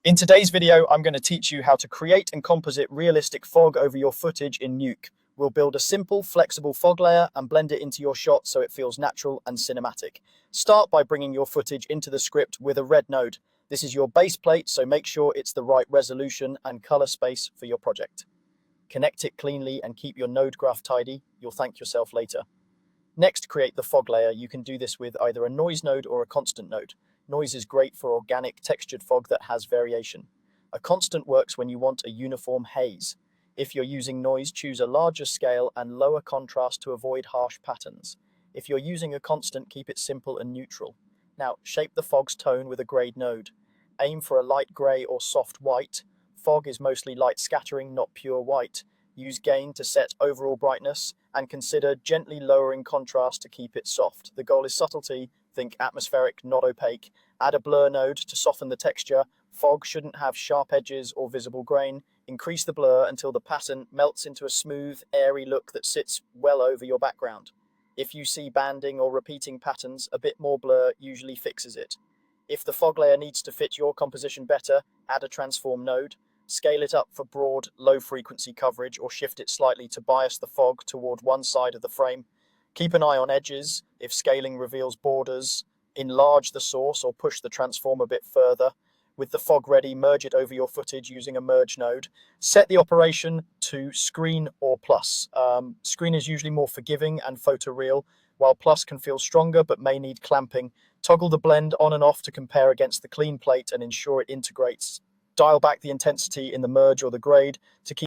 In today's video, I'm going to teach you how to create and composite realistic fog over your footage in Nuke. We'll build a simple, flexible fog layer and blend it into your shot so it feels natural and cinematic. Start by bringing your footage into the script with a red node. This is your base plate, so make sure it's the right resolution and color space for your project. Connect it cleanly and keep your node graph tidy. You'll thank yourself later. Next, create the fog layer. You can do this with either a noise node or a constant node. Noise is great for organic textured fog that has variation. A constant works when you want a uniform haze. If you're using noise, choose a larger scale and lower contrast to avoid harsh patterns. If you're using a constant, keep it simple and neutral. Now, shape the fog's tone with a grade node. Aim for a light grey or soft white. Fog is mostly light scattering, not pure white. Use gain to set overall brightness, and consider gently lowering contrast to keep it soft. The goal is subtlety, think atmospheric, not opaque. Add a blur node to soften the texture. Fog shouldn't have sharp edges or visible grain. Increase the blur until the pattern melts into a smooth, airy look that sits well over your background. If you see banding or repeating patterns, a bit more blur usually fixes it. If the fog layer needs to fit your composition better, add a transform node. Scale it up for broad, low-frequency coverage or shift it slightly to bias the fog toward one side of the frame. Keep an eye on edges. If scaling reveals borders, enlarge the source or push the transform a bit further. With the fog ready, merge it over your footage using a merge node. Set the operation to screen or plus. Screen is usually more forgiving and photoreal, while plus can feel stronger but may need clamping. Toggle the blend on and off to compare against the clean plate and ensure it integrates. Dial back the intensity in the merge or the grade to keep